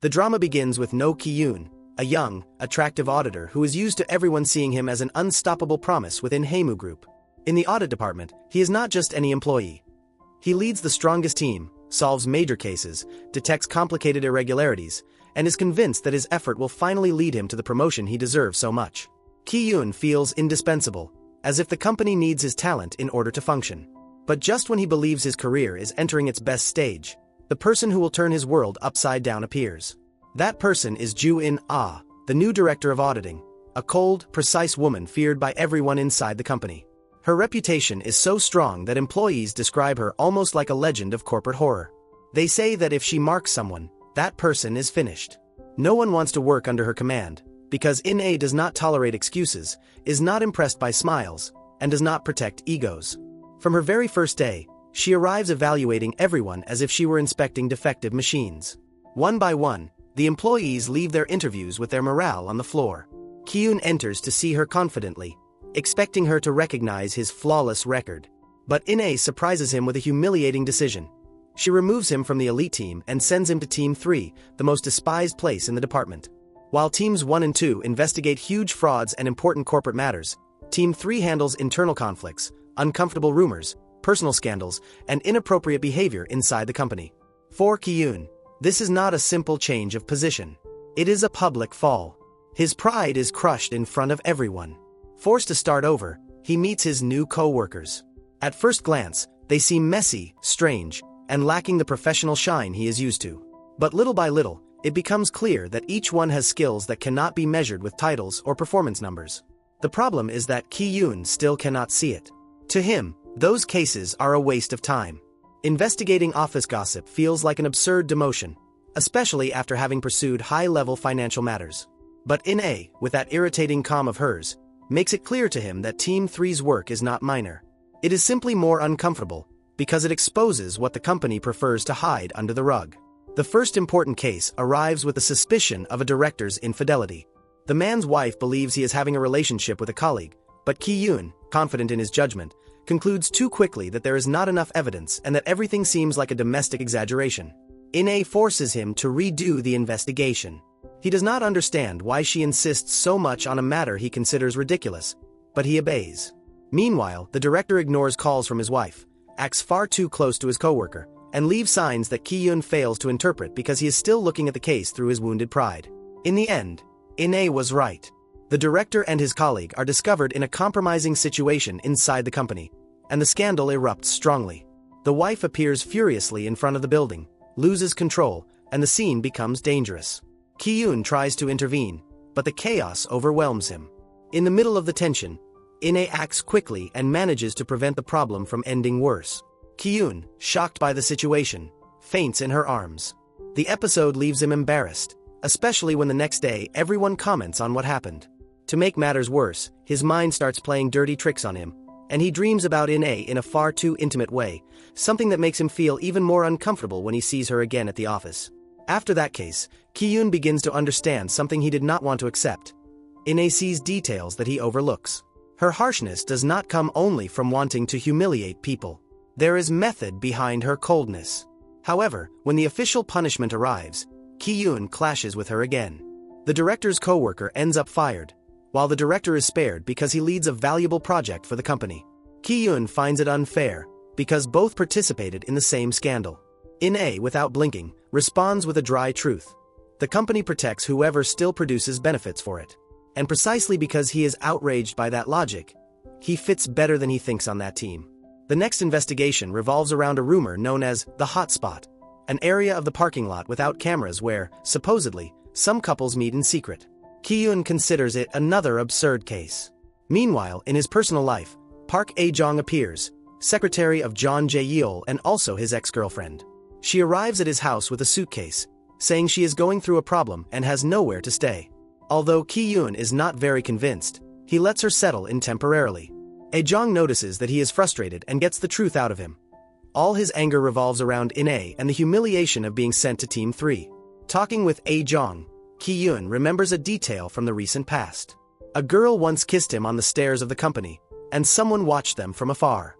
The drama begins with No Ki-yoon, a young, attractive auditor who is used to everyone seeing him as an unstoppable promise within Haemu Group. In the audit department, he is not just any employee. He leads the strongest team, solves major cases, detects complicated irregularities, and is convinced that his effort will finally lead him to the promotion he deserves so much. Ki-yoon feels indispensable, as if the company needs his talent in order to function. But just when he believes his career is entering its best stage, the person who will turn his world upside down appears. That person is Ju-in-ah, the new director of auditing, a cold, precise woman feared by everyone inside the company. Her reputation is so strong that employees describe her almost like a legend of corporate horror. They say that if she marks someone, that person is finished. No one wants to work under her command, because In-A does not tolerate excuses, is not impressed by smiles, and does not protect egos. From her very first day, she arrives evaluating everyone as if she were inspecting defective machines. One by one, the employees leave their interviews with their morale on the floor. Ki-yoon enters to see her confidently, expecting her to recognize his flawless record. But In-A surprises him with a humiliating decision. She removes him from the elite team and sends him to Team 3, the most despised place in the department. While Teams 1 and 2 investigate huge frauds and important corporate matters, Team 3 handles internal conflicts, uncomfortable rumors, personal scandals, and inappropriate behavior inside the company. For Ki-yoon, this is not a simple change of position. It is a public fall. His pride is crushed in front of everyone. Forced to start over, he meets his new co-workers. At first glance, they seem messy, strange, and lacking the professional shine he is used to. But little by little, it becomes clear that each one has skills that cannot be measured with titles or performance numbers. The problem is that Ki-yoon still cannot see it. To him, those cases are a waste of time. Investigating office gossip feels like an absurd demotion, especially after having pursued high-level financial matters. But In-A, with that irritating calm of hers, makes it clear to him that Team 3's work is not minor. It is simply more uncomfortable, because it exposes what the company prefers to hide under the rug. The first important case arrives with the suspicion of a director's infidelity. The man's wife believes he is having a relationship with a colleague, but Ki-yoon, confident in his judgment, concludes too quickly that there is not enough evidence and that everything seems like a domestic exaggeration. In-A forces him to redo the investigation. He does not understand why she insists so much on a matter he considers ridiculous, but he obeys. Meanwhile, the director ignores calls from his wife, acts far too close to his coworker, and leaves signs that Ki-yoon fails to interpret because he is still looking at the case through his wounded pride. In the end, In-A was right. The director and his colleague are discovered in a compromising situation inside the company, and the scandal erupts strongly. The wife appears furiously in front of the building, loses control, and the scene becomes dangerous. Ki-yoon tries to intervene, but the chaos overwhelms him. In the middle of the tension, In-A acts quickly and manages to prevent the problem from ending worse. Ki-yoon, shocked by the situation, faints in her arms. The episode leaves him embarrassed, especially when the next day everyone comments on what happened. To make matters worse, his mind starts playing dirty tricks on him, and he dreams about In-A in a far too intimate way, something that makes him feel even more uncomfortable when he sees her again at the office. After that case, Ki-yoon begins to understand something he did not want to accept. In-A sees details that he overlooks. Her harshness does not come only from wanting to humiliate people. There is method behind her coldness. However, when the official punishment arrives, Ki-yoon clashes with her again. The director's co-worker ends up fired, while the director is spared because he leads a valuable project for the company. Ki-yoon finds it unfair, because both participated in the same scandal. In-A, without blinking, responds with a dry truth. The company protects whoever still produces benefits for it. And precisely because he is outraged by that logic, he fits better than he thinks on that team. The next investigation revolves around a rumor known as the hotspot, an area of the parking lot without cameras where, supposedly, some couples meet in secret. Ki-yoon considers it another absurd case. Meanwhile, in his personal life, Park A-jong appears, secretary of John Jae-yeol and also his ex-girlfriend. She arrives at his house with a suitcase, saying she is going through a problem and has nowhere to stay. Although Ki-yoon is not very convinced, he lets her settle in temporarily. A-jong notices that he is frustrated and gets the truth out of him. All his anger revolves around In-A and the humiliation of being sent to Team 3. Talking with A-jong, Ki-yoon remembers a detail from the recent past. A girl once kissed him on the stairs of the company, and someone watched them from afar.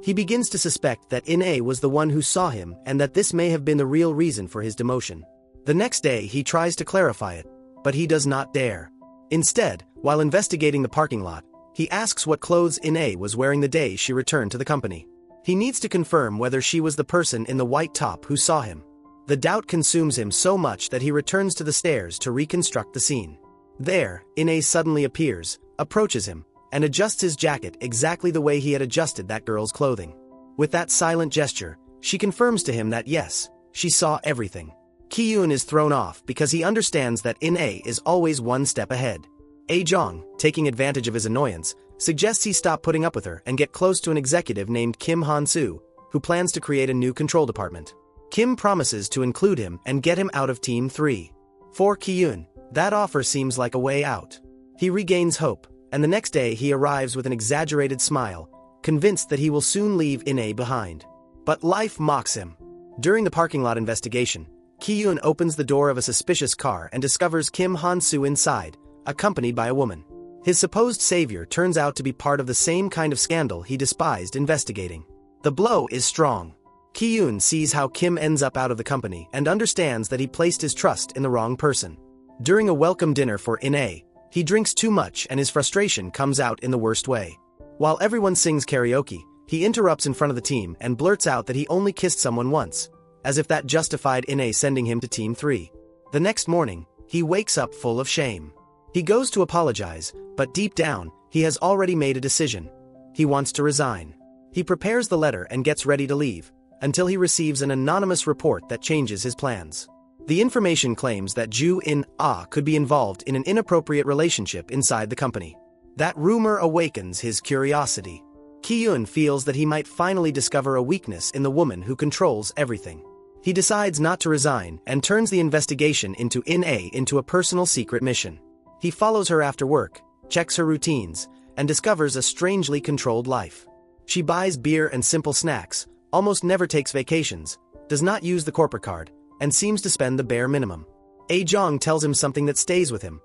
He begins to suspect that In-A was the one who saw him and that this may have been the real reason for his demotion. The next day he tries to clarify it, but he does not dare. Instead, while investigating the parking lot, he asks what clothes In-A was wearing the day she returned to the company. He needs to confirm whether she was the person in the white top who saw him. The doubt consumes him so much that he returns to the stairs to reconstruct the scene. There, In-A suddenly appears, approaches him, and adjusts his jacket exactly the way he had adjusted that girl's clothing. With that silent gesture, she confirms to him that yes, she saw everything. Ki-yoon is thrown off because he understands that In-A is always one step ahead. A-jong, taking advantage of his annoyance, suggests he stop putting up with her and get close to an executive named Kim Han-soo, who plans to create a new control department. Kim promises to include him and get him out of Team 3. For Ki-yoon, that offer seems like a way out. He regains hope, and the next day he arrives with an exaggerated smile, convinced that he will soon leave In-A behind. But life mocks him. During the parking lot investigation, Ki-yoon opens the door of a suspicious car and discovers Kim Han-soo inside, accompanied by a woman. His supposed savior turns out to be part of the same kind of scandal he despised investigating. The blow is strong. Ki-yoon sees how Kim ends up out of the company and understands that he placed his trust in the wrong person. During a welcome dinner for In-A, he drinks too much and his frustration comes out in the worst way. While everyone sings karaoke, he interrupts in front of the team and blurts out that he only kissed someone once, as if that justified In-A sending him to Team 3. The next morning, he wakes up full of shame. He goes to apologize, but deep down, he has already made a decision. He wants to resign. He prepares the letter and gets ready to leave, until he receives an anonymous report that changes his plans. The information claims that Ju In-A could be involved in an inappropriate relationship inside the company. That rumor awakens his curiosity. Ki-yoon feels that he might finally discover a weakness in the woman who controls everything. He decides not to resign and turns the investigation into In-A into a personal secret mission. He follows her after work, checks her routines, and discovers a strangely controlled life. She buys beer and simple snacks, almost never takes vacations, does not use the corporate card, and seems to spend the bare minimum. A-jong tells him something that stays with him.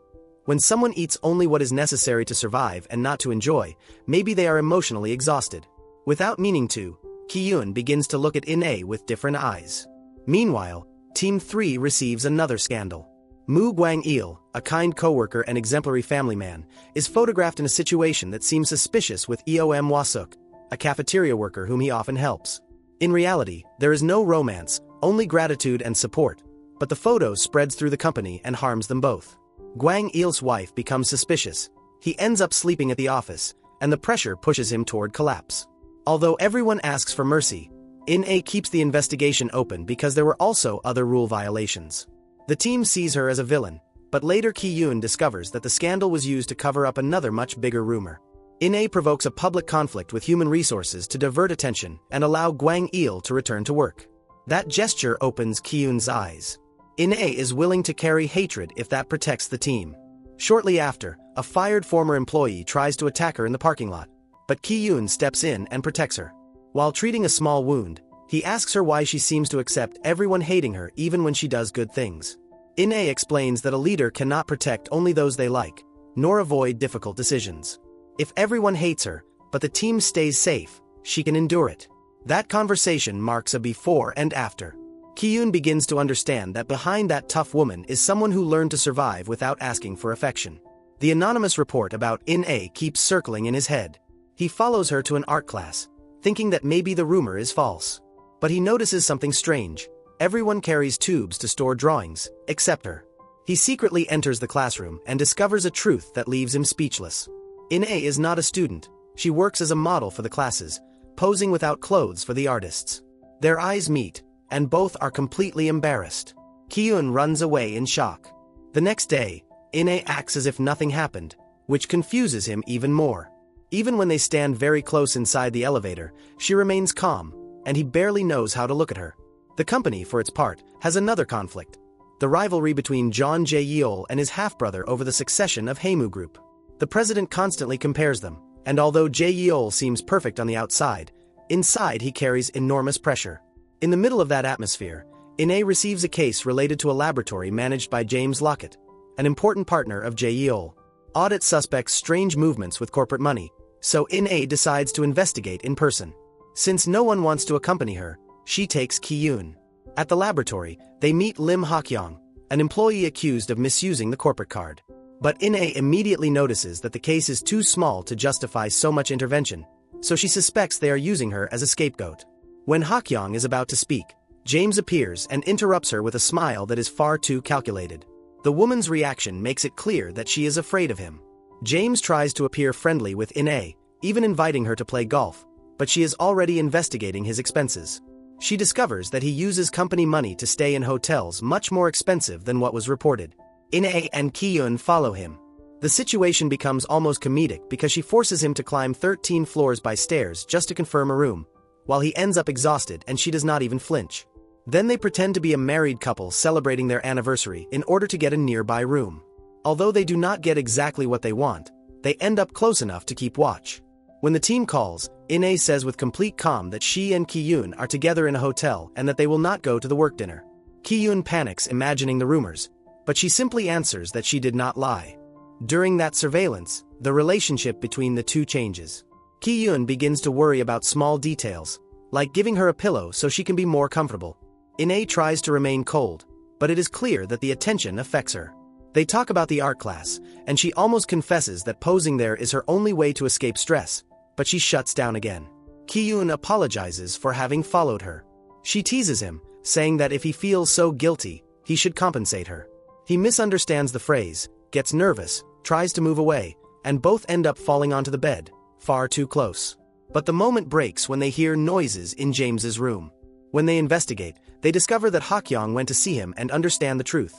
When someone eats only what is necessary to survive and not to enjoy, maybe they are emotionally exhausted. Without meaning to, Ki-yoon begins to look at In-A with different eyes. Meanwhile, Team 3 receives another scandal. Moo Gwang-il, a kind coworker and exemplary family man, is photographed in a situation that seems suspicious with Eom Wasuk, a cafeteria worker whom he often helps. In reality, there is no romance, only gratitude and support, but the photo spreads through the company and harms them both. Gwang-il's wife becomes suspicious. He ends up sleeping at the office, and the pressure pushes him toward collapse. Although everyone asks for mercy, In-A keeps the investigation open because there were also other rule violations. The team sees her as a villain, but later Ki-yoon discovers that the scandal was used to cover up another much bigger rumor. In-A provokes a public conflict with human resources to divert attention and allow Gwang-il to return to work. That gesture opens Ki-yoon's eyes. In-A is willing to carry hatred if that protects the team. Shortly after, a fired former employee tries to attack her in the parking lot, but Ki-yoon steps in and protects her. While treating a small wound, he asks her why she seems to accept everyone hating her even when she does good things. In-A explains that a leader cannot protect only those they like, nor avoid difficult decisions. If everyone hates her, but the team stays safe, she can endure it. That conversation marks a before and after. Ki-yoon begins to understand that behind that tough woman is someone who learned to survive without asking for affection. The anonymous report about In-A keeps circling in his head. He follows her to an art class, thinking that maybe the rumor is false. But he notices something strange. Everyone carries tubes to store drawings, except her. He secretly enters the classroom and discovers a truth that leaves him speechless. In-A is not a student. She works as a model for the classes, posing without clothes for the artists. Their eyes meet, and both are completely embarrassed. Ki-yoon runs away in shock. The next day, In-A acts as if nothing happened, which confuses him even more. Even when they stand very close inside the elevator, she remains calm, and he barely knows how to look at her. The company, for its part, has another conflict. The rivalry between John Jae-yeol and his half-brother over the succession of Haemu Group. The president constantly compares them, and although Jae-yeol seems perfect on the outside, inside he carries enormous pressure. In the middle of that atmosphere, In-A receives a case related to a laboratory managed by James Lockett, an important partner of Jae-yeol. Audit suspects strange movements with corporate money, so In-A decides to investigate in person. Since no one wants to accompany her, she takes Ki-yoon. At the laboratory, they meet Lim Hak-young, an employee accused of misusing the corporate card. But In-A immediately notices that the case is too small to justify so much intervention, so she suspects they are using her as a scapegoat. When Hakyong is about to speak, James appears and interrupts her with a smile that is far too calculated. The woman's reaction makes it clear that she is afraid of him. James tries to appear friendly with In-A, even inviting her to play golf, but she is already investigating his expenses. She discovers that he uses company money to stay in hotels much more expensive than what was reported. In-A and Ki-eun follow him. The situation becomes almost comedic because she forces him to climb 13 floors by stairs just to confirm a room, while he ends up exhausted and she does not even flinch. Then they pretend to be a married couple celebrating their anniversary in order to get a nearby room. Although they do not get exactly what they want, they end up close enough to keep watch. When the team calls, In-A says with complete calm that she and Ki-eun are together in a hotel and that they will not go to the work dinner. Ki-eun panics imagining the rumors, but she simply answers that she did not lie. During that surveillance, the relationship between the two changes. Ki-eun begins to worry about small details, like giving her a pillow so she can be more comfortable. In-A tries to remain cold, but it is clear that the attention affects her. They talk about the art class, and she almost confesses that posing there is her only way to escape stress, but she shuts down again. Ki-eun apologizes for having followed her. She teases him, saying that if he feels so guilty, he should compensate her. He misunderstands the phrase, gets nervous, tries to move away, and both end up falling onto the bed, far too close. But the moment breaks when they hear noises in James's room. When they investigate, they discover that Hakyong went to see him and understand the truth.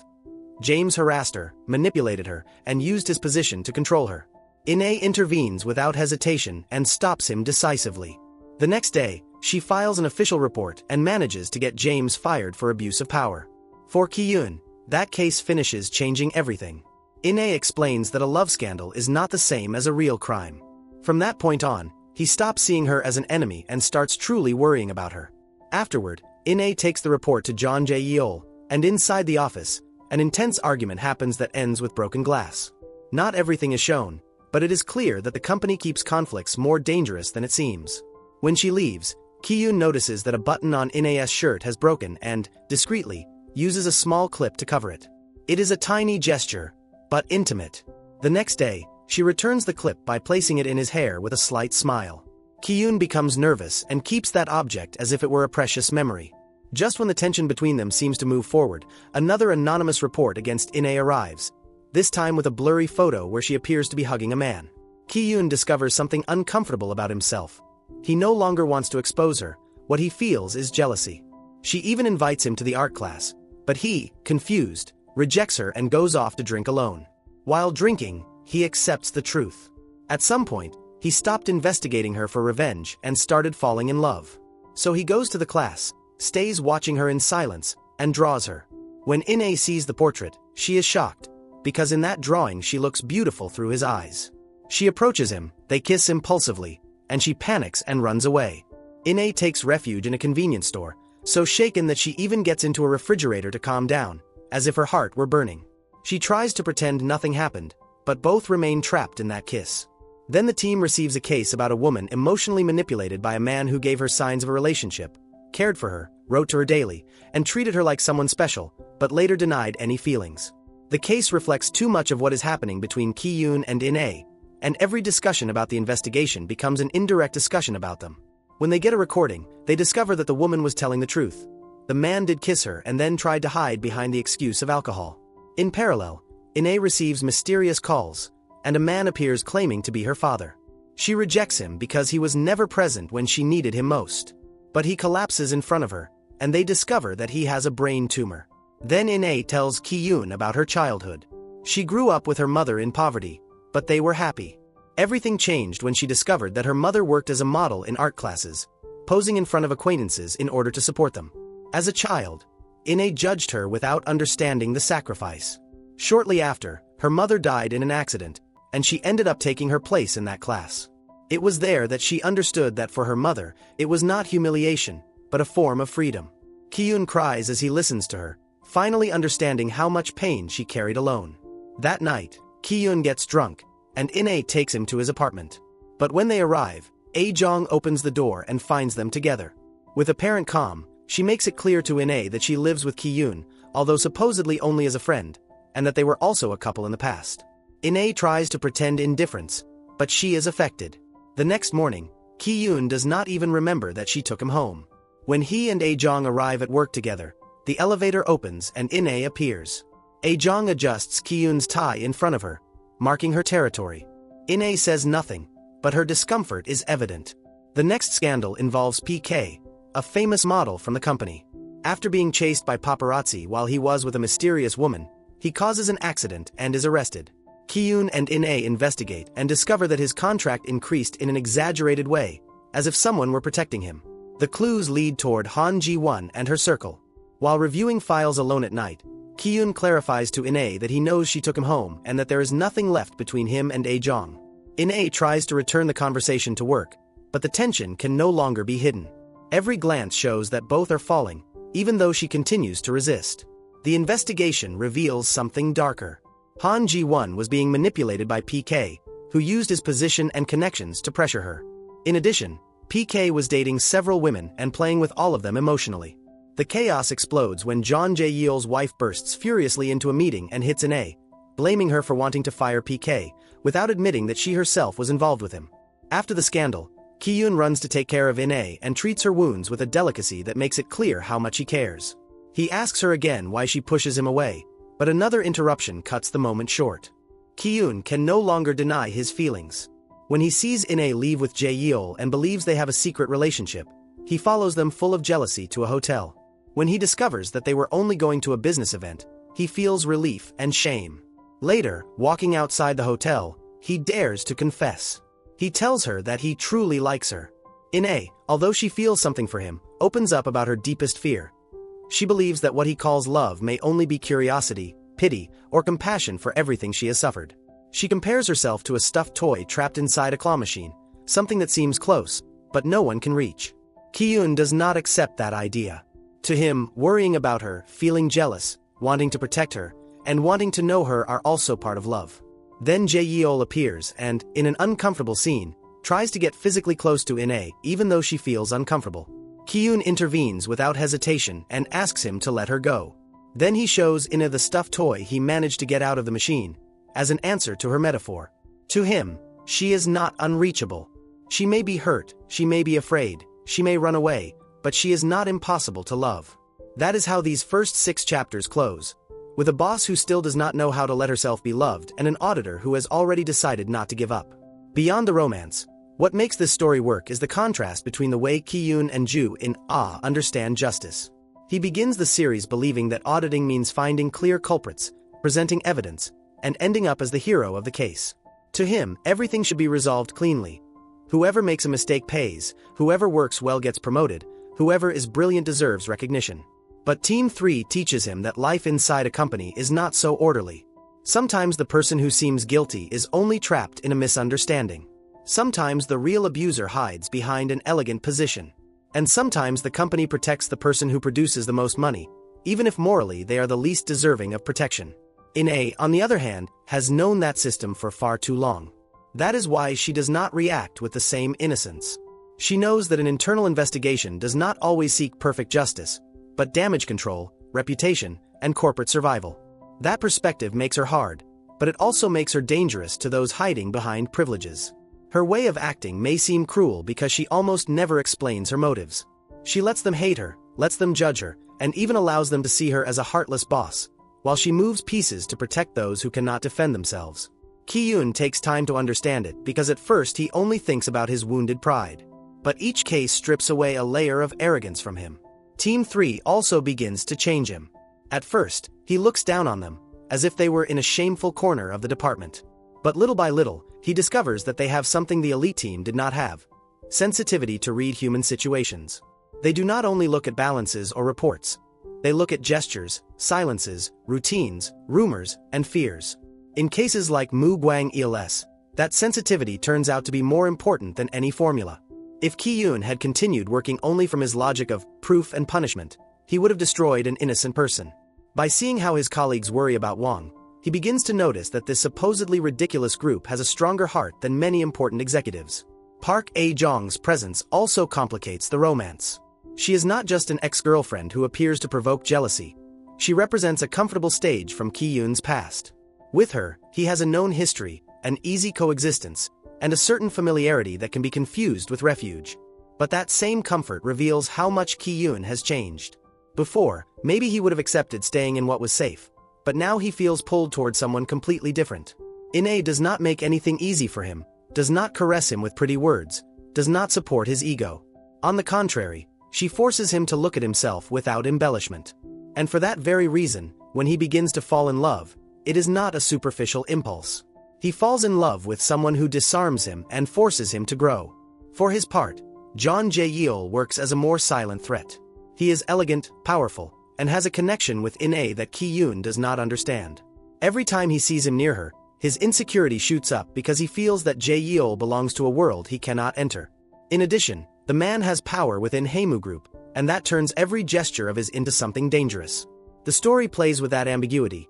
James harassed her, manipulated her, and used his position to control her. In-A intervenes without hesitation and stops him decisively. The next day, she files an official report and manages to get James fired for abuse of power. For Ki-eun, that case finishes changing everything. In-A explains that a love scandal is not the same as a real crime. From that point on, he stops seeing her as an enemy and starts truly worrying about her. Afterward, In-A takes the report to John Jae-yeol, and inside the office, an intense argument happens that ends with broken glass. Not everything is shown, but it is clear that the company keeps conflicts more dangerous than it seems. When she leaves, Ki-eun notices that a button on In-A's shirt has broken and, discreetly, uses a small clip to cover it. It is a tiny gesture, but intimate. The next day, she returns the clip by placing it in his hair with a slight smile. Ki-eun becomes nervous and keeps that object as if it were a precious memory. Just when the tension between them seems to move forward, another anonymous report against In-A arrives, this time with a blurry photo where she appears to be hugging a man. Ki-eun discovers something uncomfortable about himself. He no longer wants to expose her. What he feels is jealousy. She even invites him to the art class, but he, confused, rejects her and goes off to drink alone. While drinking, he accepts the truth. At some point, he stopped investigating her for revenge and started falling in love. So he goes to the class, stays watching her in silence, and draws her. When In-A sees the portrait, she is shocked, because in that drawing she looks beautiful through his eyes. She approaches him, they kiss impulsively, and she panics and runs away. In-A takes refuge in a convenience store, so shaken that she even gets into a refrigerator to calm down, as if her heart were burning. She tries to pretend nothing happened, but both remain trapped in that kiss. Then the team receives a case about a woman emotionally manipulated by a man who gave her signs of a relationship, cared for her, wrote to her daily, and treated her like someone special, but later denied any feelings. The case reflects too much of what is happening between Ki-eun and In-A, and every discussion about the investigation becomes an indirect discussion about them. When they get a recording, they discover that the woman was telling the truth. The man did kiss her and then tried to hide behind the excuse of alcohol. In parallel, In-A receives mysterious calls, and a man appears claiming to be her father. She rejects him because he was never present when she needed him most. But he collapses in front of her, and they discover that he has a brain tumor. Then In-A tells Ki-eun about her childhood. She grew up with her mother in poverty, but they were happy. Everything changed when she discovered that her mother worked as a model in art classes, posing in front of acquaintances in order to support them. As a child, In-A judged her without understanding the sacrifice. Shortly after, her mother died in an accident, and she ended up taking her place in that class. It was there that she understood that for her mother, it was not humiliation, but a form of freedom. Ki-eun cries as he listens to her, finally understanding how much pain she carried alone. That night, Ki-eun gets drunk, and In-A takes him to his apartment. But when they arrive, A-jong opens the door and finds them together. With apparent calm, she makes it clear to In-A that she lives with Ki-eun, although supposedly only as a friend, and that they were also a couple in the past. In-ae tries to pretend indifference, but she is affected. The next morning, Ki-yoon does not even remember that she took him home. When he and A-jong arrive at work together, the elevator opens and In-ae appears. A-jong adjusts Ki-yoon's tie in front of her, marking her territory. In-ae says nothing, but her discomfort is evident. The next scandal involves PK, a famous model from the company. After being chased by paparazzi while he was with a mysterious woman, he causes an accident and is arrested. Ki-yoon and In-ae investigate and discover that his contract increased in an exaggerated way, as if someone were protecting him. The clues lead toward Han Ji-won and her circle. While reviewing files alone at night, Ki-yoon clarifies to In-ae that he knows she took him home and that there is nothing left between him and A-jong. In-ae tries to return the conversation to work, but the tension can no longer be hidden. Every glance shows that both are falling, even though she continues to resist. The investigation reveals something darker. Han Ji-won was being manipulated by PK, who used his position and connections to pressure her. In addition, PK was dating several women and playing with all of them emotionally. The chaos explodes when John Jae-yeol's wife bursts furiously into a meeting and hits In-ae, blaming her for wanting to fire PK, without admitting that she herself was involved with him. After the scandal, Ki-yoon runs to take care of In-ae and treats her wounds with a delicacy that makes it clear how much he cares. He asks her again why she pushes him away, but another interruption cuts the moment short. Ki-yoon can no longer deny his feelings. When he sees In-ae leave with Jae-yeol and believes they have a secret relationship, he follows them full of jealousy to a hotel. When he discovers that they were only going to a business event, he feels relief and shame. Later, walking outside the hotel, he dares to confess. He tells her that he truly likes her. In-ae, although she feels something for him, opens up about her deepest fear. She believes that what he calls love may only be curiosity, pity, or compassion for everything she has suffered. She compares herself to a stuffed toy trapped inside a claw machine, something that seems close, but no one can reach. Ki-yoon does not accept that idea. To him, worrying about her, feeling jealous, wanting to protect her, and wanting to know her are also part of love. Then Jae-yeol appears and, in an uncomfortable scene, tries to get physically close to In-ae even though she feels uncomfortable. Ki-yoon intervenes without hesitation and asks him to let her go. Then he shows In-ae the stuffed toy he managed to get out of the machine, as an answer to her metaphor. To him, she is not unreachable. She may be hurt, she may be afraid, she may run away, but she is not impossible to love. That is how these first 6 chapters close, with a boss who still does not know how to let herself be loved and an auditor who has already decided not to give up. Beyond the romance, what makes this story work is the contrast between the way Ki-yoon and Ju In-ae understand justice. He begins the series believing that auditing means finding clear culprits, presenting evidence, and ending up as the hero of the case. To him, everything should be resolved cleanly. Whoever makes a mistake pays, whoever works well gets promoted, whoever is brilliant deserves recognition. But Team 3 teaches him that life inside a company is not so orderly. Sometimes the person who seems guilty is only trapped in a misunderstanding. Sometimes the real abuser hides behind an elegant position. And sometimes the company protects the person who produces the most money, even if morally they are the least deserving of protection. In-ae, on the other hand, has known that system for far too long. That is why she does not react with the same innocence. She knows that an internal investigation does not always seek perfect justice, but damage control, reputation, and corporate survival. That perspective makes her hard, but it also makes her dangerous to those hiding behind privileges. Her way of acting may seem cruel because she almost never explains her motives. She lets them hate her, lets them judge her, and even allows them to see her as a heartless boss, while she moves pieces to protect those who cannot defend themselves. Ki-yoon takes time to understand it because at first he only thinks about his wounded pride. But each case strips away a layer of arrogance from him. Team 3 also begins to change him. At first, he looks down on them, as if they were in a shameful corner of the department. But little by little, he discovers that they have something the elite team did not have: sensitivity to read human situations. They do not only look at balances or reports. They look at gestures, silences, routines, rumors, and fears. In cases like Mu Guang ELS, that sensitivity turns out to be more important than any formula. If Ki-yoon had continued working only from his logic of proof and punishment, he would have destroyed an innocent person. By seeing how his colleagues worry about Wang, he begins to notice that this supposedly ridiculous group has a stronger heart than many important executives. Park A-jong's presence also complicates the romance. She is not just an ex-girlfriend who appears to provoke jealousy, She represents a comfortable stage from Ki-yoon's past. With her, he has a known history, an easy coexistence, and a certain familiarity that can be confused with refuge. But that same comfort reveals how much Ki-yoon has changed. Before, maybe he would have accepted staying in what was safe, but now he feels pulled toward someone completely different. In-ae does not make anything easy for him, does not caress him with pretty words, does not support his ego. On the contrary, she forces him to look at himself without embellishment. And for that very reason, when he begins to fall in love, it is not a superficial impulse. He falls in love with someone who disarms him and forces him to grow. For his part, Jeon Jae-yeol works as a more silent threat. He is elegant, powerful, and has a connection with In-ae that Ki-yoon does not understand. Every time he sees him near her, his insecurity shoots up because he feels that Jae-yeol belongs to a world he cannot enter. In addition, the man has power within Haemu Group, and that turns every gesture of his into something dangerous. The story plays with that ambiguity.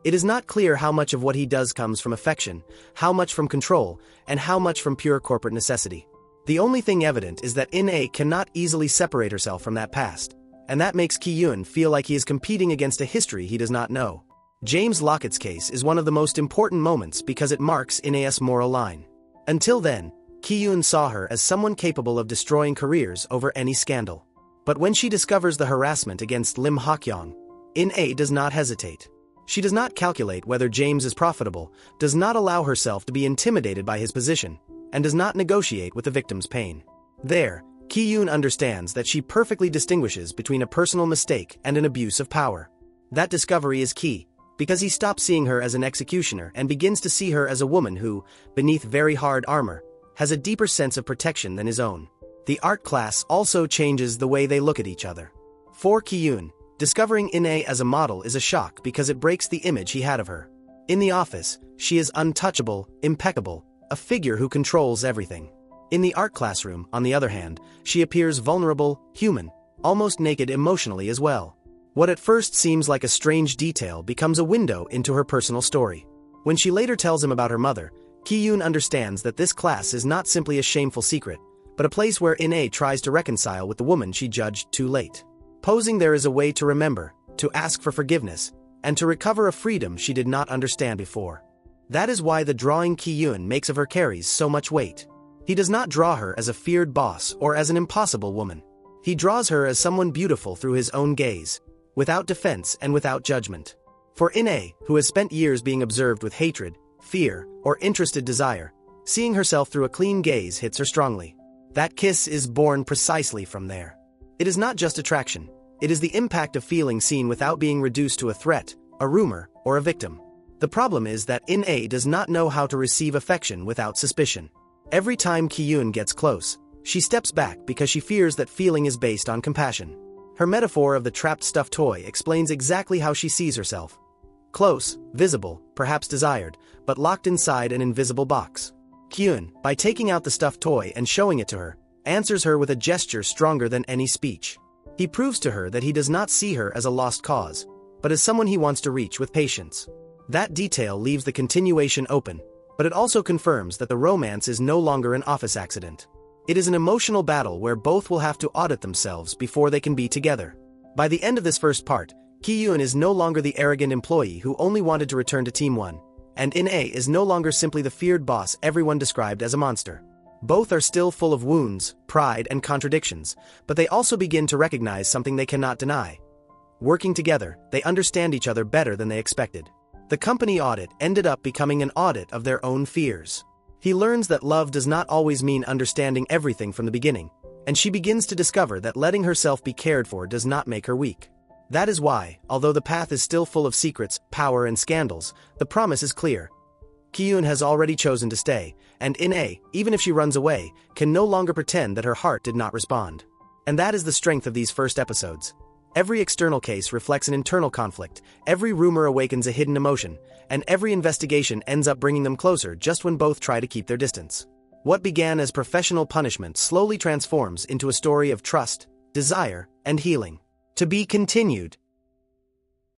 It is not clear how much of what he does comes from affection, how much from control, and how much from pure corporate necessity. The only thing evident is that In-ae cannot easily separate herself from that past, and that makes Ki-yoon feel like he is competing against a history he does not know. James Lockett's case is one of the most important moments because it marks In-ae's moral line. Until then, Ki-yoon saw her as someone capable of destroying careers over any scandal. But when she discovers the harassment against Lim Hak-young, In-ae does not hesitate. She does not calculate whether James is profitable, does not allow herself to be intimidated by his position, and does not negotiate with the victim's pain. There, Ki-yoon understands that she perfectly distinguishes between a personal mistake and an abuse of power. That discovery is key, because he stops seeing her as an executioner and begins to see her as a woman who, beneath very hard armor, has a deeper sense of protection than his own. The art class also changes the way they look at each other. For Ki-yoon, discovering In-ae as a model is a shock because it breaks the image he had of her. In the office, she is untouchable, impeccable, a figure who controls everything. In the art classroom, on the other hand, she appears vulnerable, human, almost naked emotionally as well. What at first seems like a strange detail becomes a window into her personal story. When she later tells him about her mother, Ki-yoon understands that this class is not simply a shameful secret, but a place where In-ae tries to reconcile with the woman she judged too late. Posing there is a way to remember, to ask for forgiveness, and to recover a freedom she did not understand before. That is why the drawing Ki-yoon makes of her carries so much weight. He does not draw her as a feared boss or as an impossible woman. He draws her as someone beautiful through his own gaze, without defense and without judgment. For In-ae, who has spent years being observed with hatred, fear, or interested desire, seeing herself through a clean gaze hits her strongly. That kiss is born precisely from there. It is not just attraction, it is the impact of feeling seen without being reduced to a threat, a rumor, or a victim. The problem is that In-ae does not know how to receive affection without suspicion. Every time Ki-yoon gets close, she steps back because she fears that feeling is based on compassion. Her metaphor of the trapped stuffed toy explains exactly how she sees herself. Close, visible, perhaps desired, but locked inside an invisible box. Ki-yoon, by taking out the stuffed toy and showing it to her, answers her with a gesture stronger than any speech. He proves to her that he does not see her as a lost cause, but as someone he wants to reach with patience. That detail leaves the continuation open, but it also confirms that the romance is no longer an office accident. It is an emotional battle where both will have to audit themselves before they can be together. By the end of this first part, Ki-yoon is no longer the arrogant employee who only wanted to return to Team 1, and In-ae is no longer simply the feared boss everyone described as a monster. Both are still full of wounds, pride, and contradictions, but they also begin to recognize something they cannot deny. Working together, they understand each other better than they expected. The company audit ended up becoming an audit of their own fears. He learns that love does not always mean understanding everything from the beginning, and she begins to discover that letting herself be cared for does not make her weak. That is why, although the path is still full of secrets, power, and scandals, the promise is clear. Ki-yoon has already chosen to stay, and In-ae, even if she runs away, can no longer pretend that her heart did not respond. And that is the strength of these first episodes. Every external case reflects an internal conflict, every rumor awakens a hidden emotion, and every investigation ends up bringing them closer just when both try to keep their distance. What began as professional punishment slowly transforms into a story of trust, desire, and healing. To be continued.